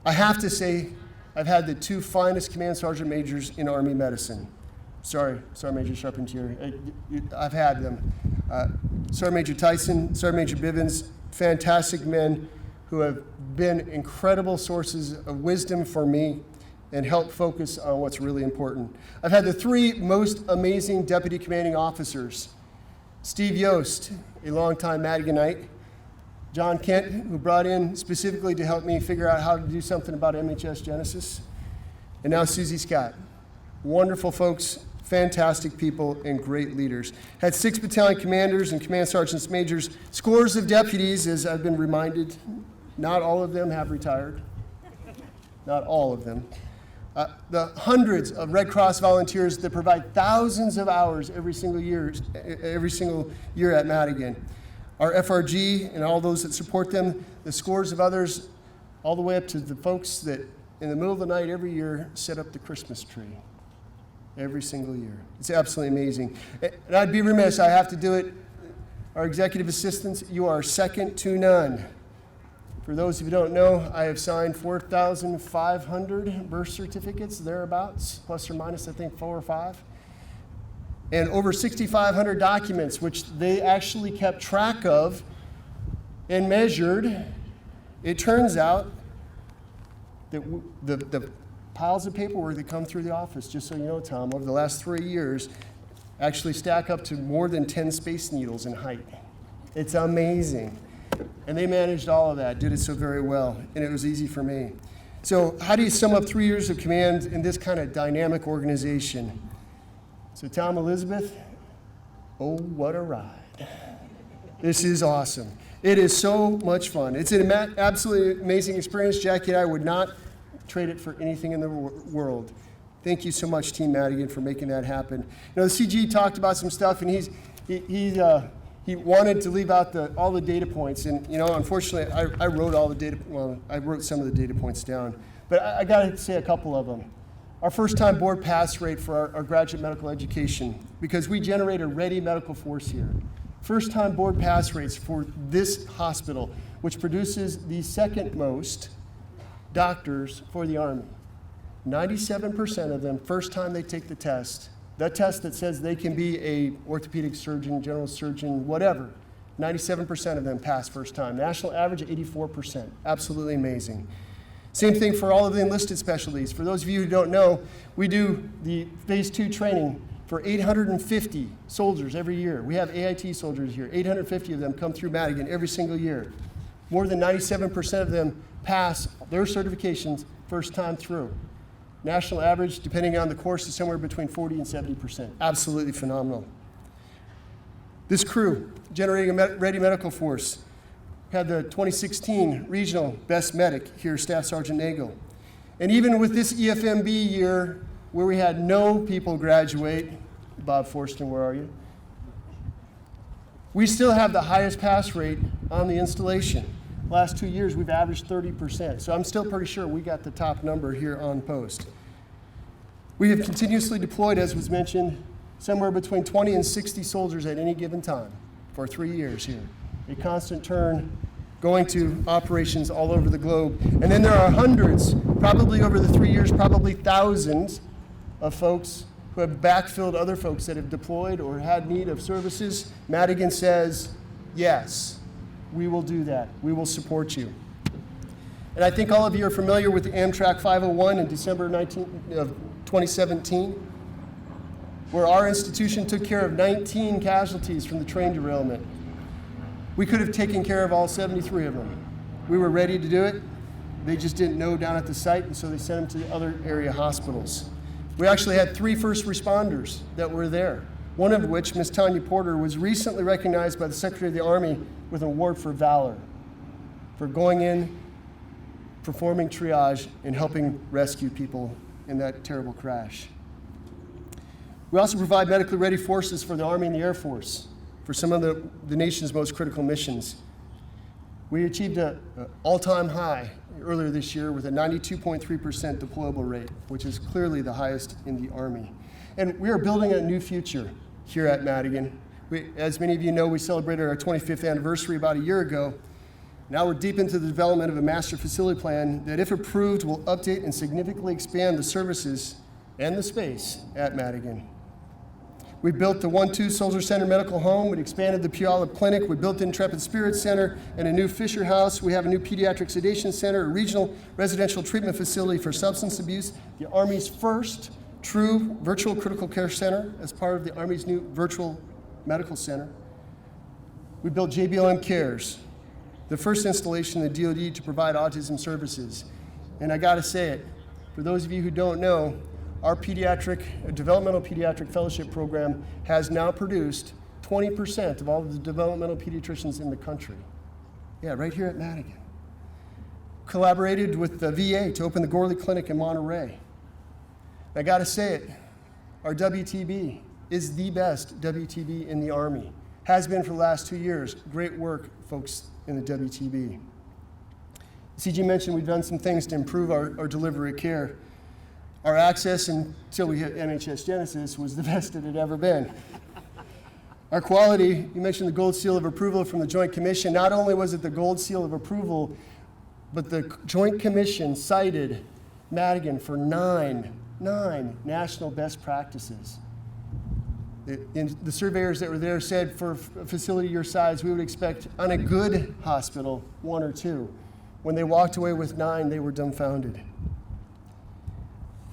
I have to say, I've had the two finest command sergeant majors in Army medicine. Sorry, Sergeant Major Charpentier. I've had them. Sergeant Major Tyson, Sergeant Major Bivens, fantastic men who have been incredible sources of wisdom for me and help focus on what's really important. I've had the three most amazing deputy commanding officers. Steve Yost, a longtime Madiganite. John Kent, who brought in specifically to help me figure out how to do something about MHS Genesis. And now Susie Scott. Wonderful folks, fantastic people, and great leaders. Had 6 battalion commanders and command sergeants majors, scores of deputies, as I've been reminded. Not all of them have retired. Not all of them. the hundreds of Red Cross volunteers that provide thousands of hours every single year at Madigan, our FRG and all those that support them, the scores of others, all the way up to the folks that in the middle of the night every year set up the Christmas tree. Every single year. It's absolutely amazing. And I'd be remiss, I have to do it. Our executive assistants, you are second to none. For those of you who don't know, I have signed 4,500 birth certificates, thereabouts, plus or minus, I think, 4 or 5. And over 6,500 documents, which they actually kept track of and measured. It turns out that the piles of paperwork that come through the office, just so you know, Tom, over the last 3 years, actually stack up to more than 10 Space Needles in height. It's amazing. And they managed all of that, did it so very well, and it was easy for me. So how do you sum up 3 years of command in this kind of dynamic organization? So Tom, Elizabeth, oh, what a ride. This is awesome. It is so much fun. It's an absolutely amazing experience. Jackie and I would not trade it for anything in the world. Thank you so much, Team Madigan, for making that happen. You know, the CG talked about some stuff, and he wanted to leave out all the data points. And, you know, unfortunately, I wrote all the data, well, I wrote some of the data points down. But I got to say a couple of them. Our first-time board pass rate for our graduate medical education, because we generate a ready medical force here. First-time board pass rates for this hospital, which produces the second most doctors for the Army. 97% of them, first time they take the test that says they can be a orthopedic surgeon, general surgeon, whatever, 97% of them pass first time. National average, 84%. Absolutely amazing. Same thing for all of the enlisted specialties. For those of you who don't know, we do the phase 2 training for 850 soldiers every year. We have AIT soldiers here. 850 of them come through Madigan every single year. More than 97% of them pass their certifications first time through. National average, depending on the course, is somewhere between 40 and 70%. Absolutely phenomenal. This crew, generating a ready medical force, had the 2016 regional best medic here, Staff Sergeant Nagel. And even with this EFMB year, where we had no people graduate, Bob Forston, where are you? We still have the highest pass rate on the installation. Last 2 years, we've averaged 30%. So I'm still pretty sure we got the top number here on post. We have continuously deployed, as was mentioned, somewhere between 20 and 60 soldiers at any given time for 3 years here. A constant turn, going to operations all over the globe. And then there are hundreds, probably over the 3 years, probably thousands of folks who have backfilled other folks that have deployed or had need of services. Madigan says, yes, we will do that. We will support you. And I think all of you are familiar with the Amtrak 501 in December 2017, where our institution took care of 19 casualties from the train derailment. We could have taken care of all 73 of them. We were ready to do it. They just didn't know down at the site, and so they sent them to other area hospitals. We actually had 3 first responders that were there, one of which, Ms. Tanya Porter, was recently recognized by the Secretary of the Army with an award for valor, for going in, performing triage, and helping rescue people in that terrible crash. We also provide medically ready forces for the Army and the Air Force for some of the nation's most critical missions. We achieved an all-time high earlier this year with a 92.3% deployable rate, which is clearly the highest in the Army. And we are building a new future here at Madigan. As many of you know, we celebrated our 25th anniversary about a year ago. Now we're deep into the development of a master facility plan that, if approved, will update and significantly expand the services and the space at Madigan. We built the 1-2 Soldier Center Medical Home. We expanded the Puyallup Clinic. We built the Intrepid Spirit Center and a new Fisher House. We have a new pediatric sedation center, a regional residential treatment facility for substance abuse, the Army's first true virtual critical care center as part of the Army's new virtual medical center. We built JBLM Cares, the first installation in the DoD to provide autism services. And I gotta say it, for those of you who don't know, our developmental pediatric fellowship program has now produced 20% of all of the developmental pediatricians in the country. Yeah, right here at Madigan. Collaborated with the VA to open the Gorley Clinic in Monterey. I got to say it, our WTB is the best WTB in the Army. Has been for the last 2 years. Great work, folks in the WTB. CG mentioned we've done some things to improve our delivery of care. Our access until we hit MHS Genesis was the best it had ever been. Our quality, you mentioned the gold seal of approval from the Joint Commission. Not only was it the gold seal of approval, but the Joint Commission cited Madigan for nine national best practices. The surveyors that were there said for a facility your size, we would expect on a good hospital 1 or 2. When they walked away with 9, they were dumbfounded.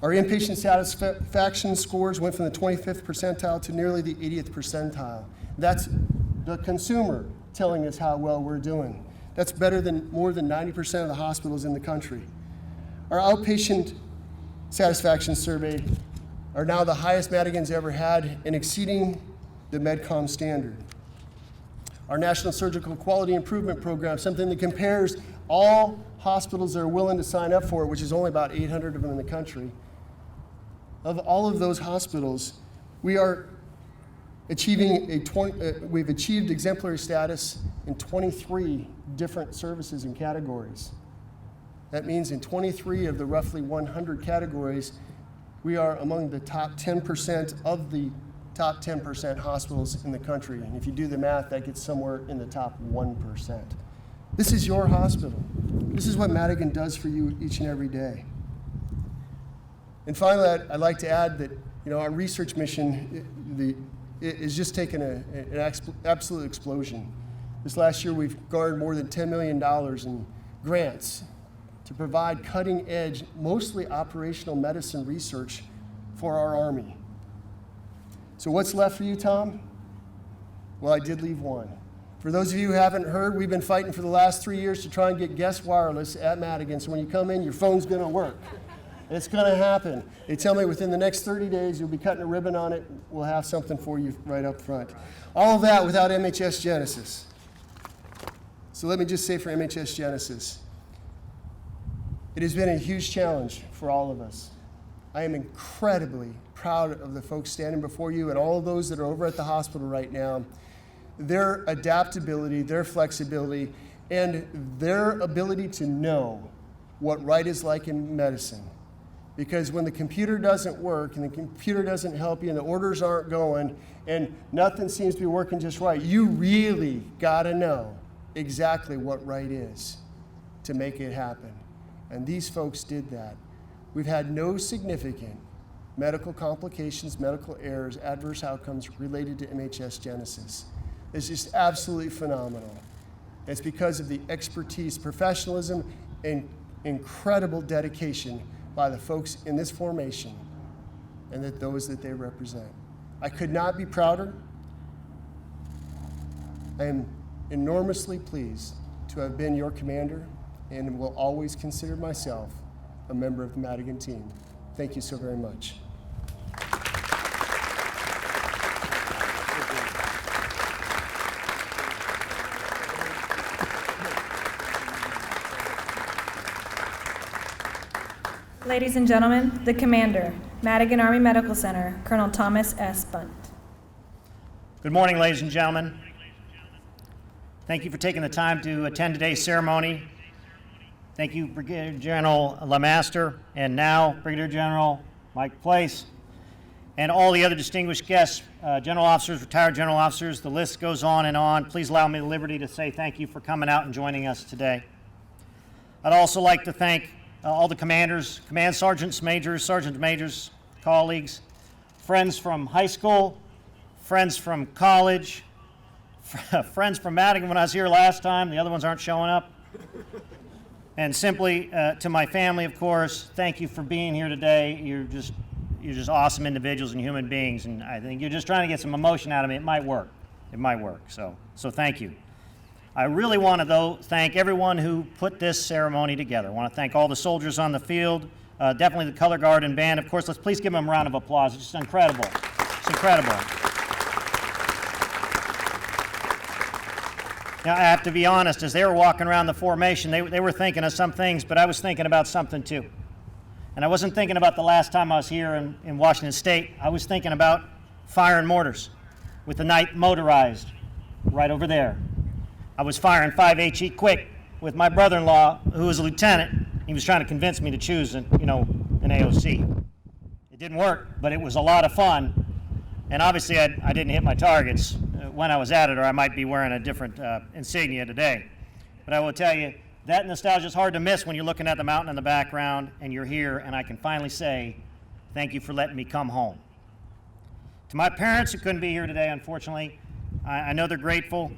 Our inpatient satisfaction scores went from the 25th percentile to nearly the 80th percentile. That's the consumer telling us how well we're doing. That's better than more than 90% of the hospitals in the country. Our outpatient satisfaction survey are now the highest Madigan's ever had and exceeding the MedCom standard. Our National Surgical Quality Improvement Program, something that compares all hospitals that are willing to sign up for it, which is only about 800 of them in the country. Of all of those hospitals, we are achieving we've achieved exemplary status in 23 different services and categories. That means in 23 of the roughly 100 categories, we are among the top 10% of the top 10% hospitals in the country. And if you do the math, that gets somewhere in the top 1%. This is your hospital. This is what Madigan does for you each and every day. And finally, I'd like to add that our research mission is just taking an absolute explosion. This last year, we've garnered more than $10 million in grants to provide cutting-edge, mostly operational medicine research for our Army. So what's left for you, Tom? Well, I did leave one. For those of you who haven't heard, we've been fighting for the last 3 years to try and get guest wireless at Madigan, so when you come in, your phone's going to work. It's going to happen. They tell me within the next 30 days, you'll be cutting a ribbon on it. We'll have something for you right up front. All of that without MHS Genesis. So let me just say for MHS Genesis, it has been a huge challenge for all of us. I am incredibly proud of the folks standing before you and all of those that are over at the hospital right now. Their adaptability, their flexibility, and their ability to know what right is like in medicine. Because when the computer doesn't work and the computer doesn't help you and the orders aren't going and nothing seems to be working just right, you really got to know exactly what right is to make it happen. And these folks did that. We've had no significant medical complications, medical errors, adverse outcomes related to MHS Genesis. It's just absolutely phenomenal. It's because of the expertise, professionalism, and incredible dedication by the folks in this formation and those that they represent. I could not be prouder. I am enormously pleased to have been your commander and will always consider myself a member of the Madigan team. Thank you so very much. Ladies and gentlemen, the Commander, Madigan Army Medical Center, Colonel Thomas S. Bundt. Good morning, ladies and gentlemen. Thank you for taking the time to attend today's ceremony. Thank you, Brigadier General LeMaster, and now Brigadier General Mike Place, and all the other distinguished guests, general officers, retired general officers. The list goes on and on. Please allow me the liberty to say thank you for coming out and joining us today. I'd also like to thank all the commanders, command sergeants, majors, sergeant majors, colleagues, friends from high school, friends from college, friends from Madigan when I was here last time. The other ones aren't showing up. And simply to my family, of course, thank you for being here today. You're just awesome individuals and human beings, and I think you're just trying to get some emotion out of me. It might work. It might work. So thank you. I really want to, though, thank everyone who put this ceremony together. I want to thank all the soldiers on the field, definitely the color guard and band. Of course, let's please give them a round of applause. It's just incredible. It's incredible. Now, I have to be honest, as they were walking around the formation, they were thinking of some things, but I was thinking about something too. And I wasn't thinking about the last time I was here in Washington State. I was thinking about fire and mortars with the night motorized right over there. I was firing 5HE quick with my brother-in-law, who was a lieutenant. He was trying to convince me to choose an AOC. It didn't work, but it was a lot of fun. And obviously, I didn't hit my targets when I was at it, or I might be wearing a different insignia today. But I will tell you, that nostalgia is hard to miss when you're looking at the mountain in the background and you're here, and I can finally say, thank you for letting me come home. To my parents who couldn't be here today, unfortunately, I know they're grateful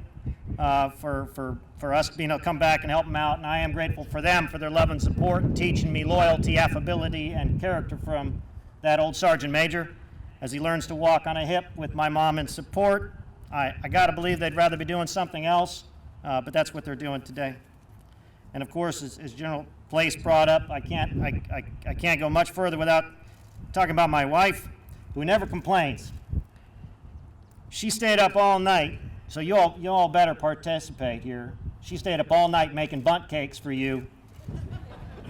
for us being able to come back and help them out, and I am grateful for them for their love and support and teaching me loyalty, affability, and character from that old Sergeant Major. As he learns to walk on a hip with my mom in support, I got to believe they'd rather be doing something else, but that's what they're doing today. And of course, as General Place brought up, I can't go much further without talking about my wife, who never complains. She stayed up all night, so you all better participate here. She stayed up all night making bundt cakes for you,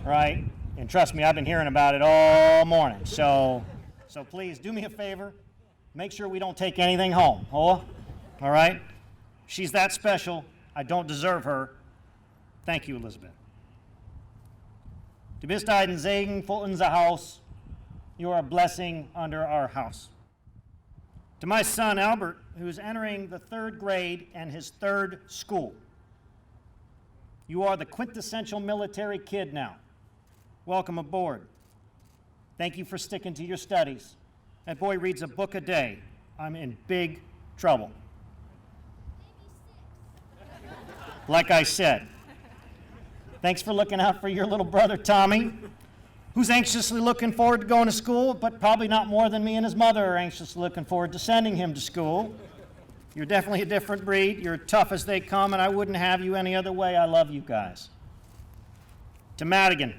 right? And trust me, I've been hearing about it all morning. So please do me a favor, make sure we don't take anything home, all right? She's that special. I don't deserve her. Thank you, Elizabeth. Du bist ein Segen für unser Haus. You are a blessing under our house. To my son, Albert, who's entering the 3rd grade and his 3rd school. You are the quintessential military kid now. Welcome aboard. Thank you for sticking to your studies. That boy reads a book a day. I'm in big trouble. Like I said, thanks for looking out for your little brother, Tommy, who's anxiously looking forward to going to school, but probably not more than me and his mother are anxiously looking forward to sending him to school. You're definitely a different breed. You're tough as they come, and I wouldn't have you any other way. I love you guys. To Madigan.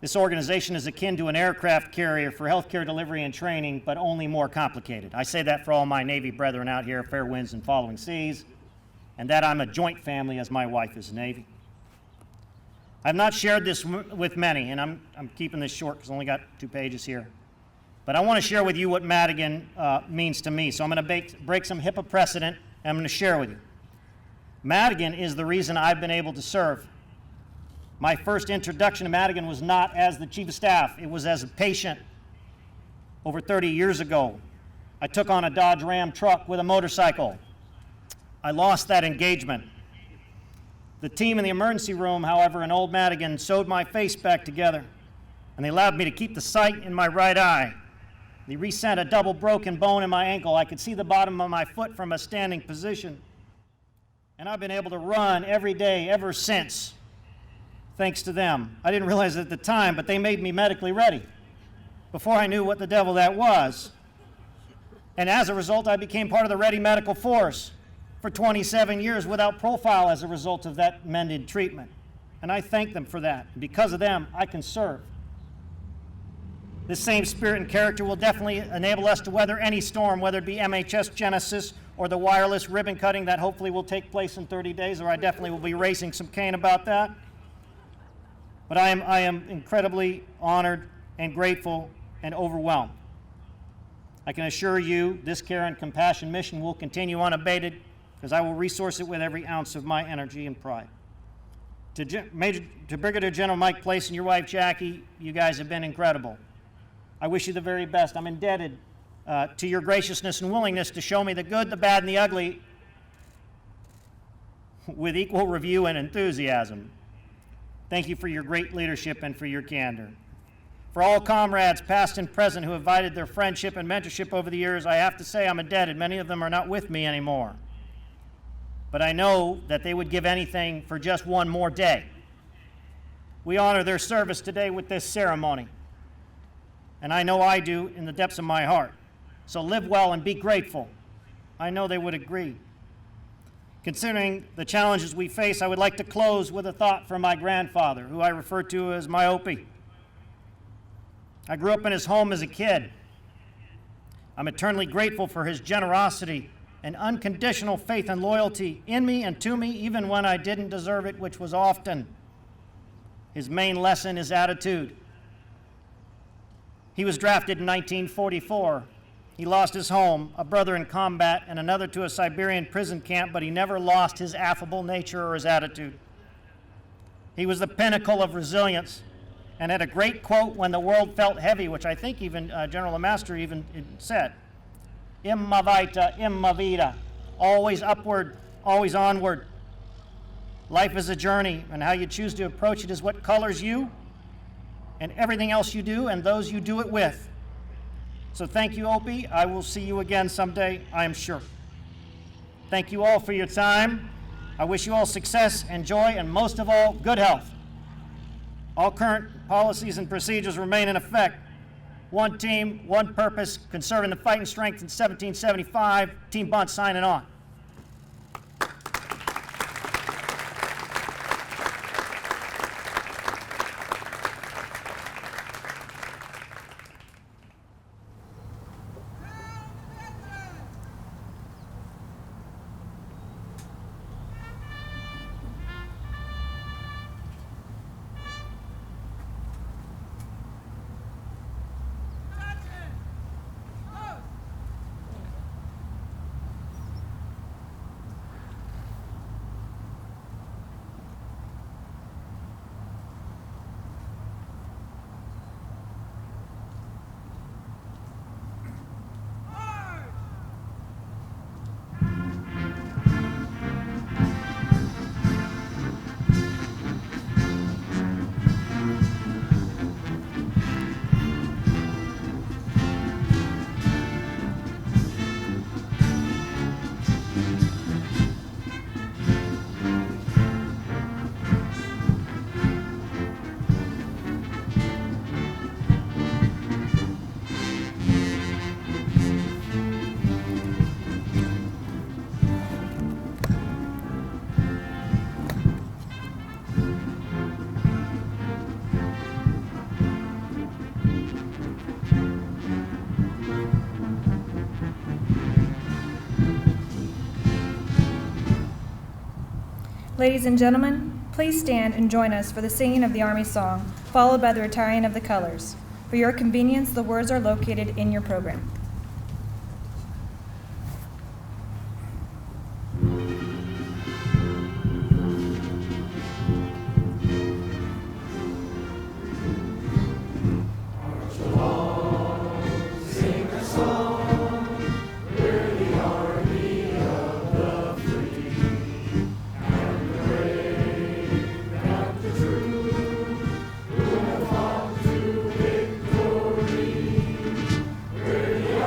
This organization is akin to an aircraft carrier for healthcare delivery and training, but only more complicated. I say that for all my Navy brethren out here, fair winds and following seas, and that I'm a joint family as my wife is Navy. I've not shared this with many, and I'm keeping this short because I only got 2 pages here. But I want to share with you what Madigan means to me. So I'm going to break some HIPAA precedent, and I'm going to share with you. Madigan is the reason I've been able to serve. My first introduction to Madigan was not as the Chief of Staff. It was as a patient over 30 years ago. I took on a Dodge Ram truck with a motorcycle. I lost that engagement. The team in the emergency room, however, in Old Madigan, sewed my face back together, and they allowed me to keep the sight in my right eye. They resent a double broken bone in my ankle. I could see the bottom of my foot from a standing position. And I've been able to run every day ever since, thanks to them. I didn't realize it at the time, but they made me medically ready before I knew what the devil that was. And as a result, I became part of the Ready Medical Force for 27 years without profile as a result of that mended treatment. And I thank them for that. Because of them, I can serve. This same spirit and character will definitely enable us to weather any storm, whether it be MHS Genesis or the wireless ribbon cutting that hopefully will take place in 30 days, or I definitely will be raising some cane about that. But I am incredibly honored and grateful and overwhelmed. I can assure you this care and compassion mission will continue unabated, because I will resource it with every ounce of my energy and pride. To Brigadier General Mike Place and your wife Jackie, you guys have been incredible. I wish you the very best. I'm indebted to your graciousness and willingness to show me the good, the bad, and the ugly with equal review and enthusiasm. Thank you for your great leadership and for your candor. For all comrades, past and present, who have invited their friendship and mentorship over the years, I have to say I'm indebted. Many of them are not with me anymore. But I know that they would give anything for just one more day. We honor their service today with this ceremony. And I know I do in the depths of my heart. So live well and be grateful. I know they would agree. Considering the challenges we face, I would like to close with a thought from my grandfather, who I refer to as my Opie. I grew up in his home as a kid. I'm eternally grateful for his generosity and unconditional faith and loyalty in me and to me, even when I didn't deserve it, which was often. His main lesson is attitude. He was drafted in 1944. He lost his home, a brother in combat, and another to a Siberian prison camp, but he never lost his affable nature or his attitude. He was the pinnacle of resilience and had a great quote when the world felt heavy, which I think even General LeMaster even said, "Imma vita, imma vida," always upward, always onward. Life is a journey, and how you choose to approach it is what colors you and everything else you do and those you do it with. So thank you, Opie. I will see you again someday, I am sure. Thank you all for your time. I wish you all success and joy, and most of all, good health. All current policies and procedures remain in effect. One team, one purpose, conserving the fighting strength in 1775. Team Bundt signing on. Ladies and gentlemen, please stand and join us for the singing of the Army song, followed by the retiring of the colors. For your convenience, the words are located in your program. We're the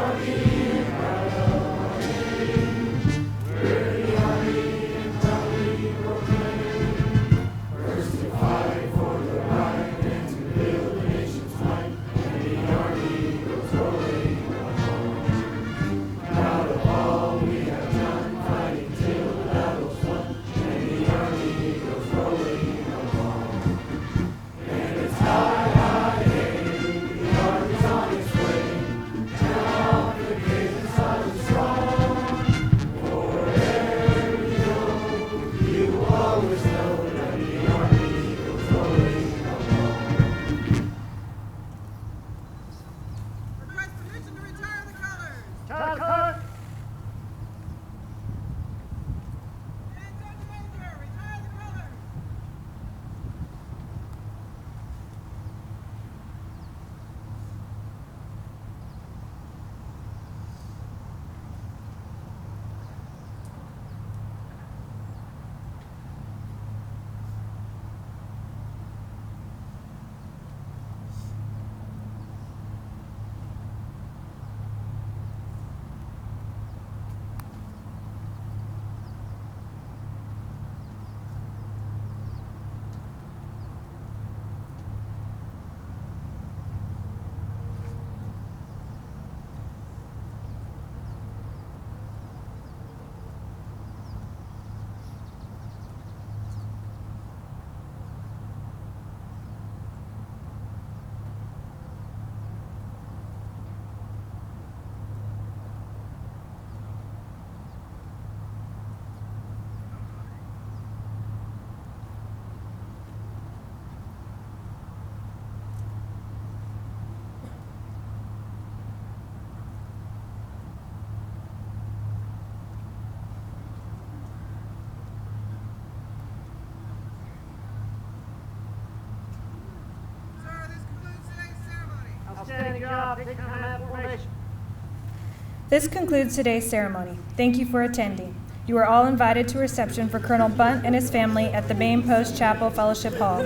This concludes today's ceremony. Thank you for attending. You are all invited to a reception for Colonel Bundt and his family at the Main Post Chapel Fellowship Hall.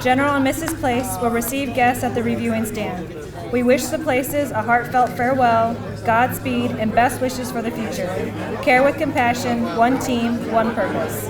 General and Mrs. Place will receive guests at the reviewing stand. We wish the Places a heartfelt farewell, Godspeed, and best wishes for the future. Care with compassion, one team, one purpose.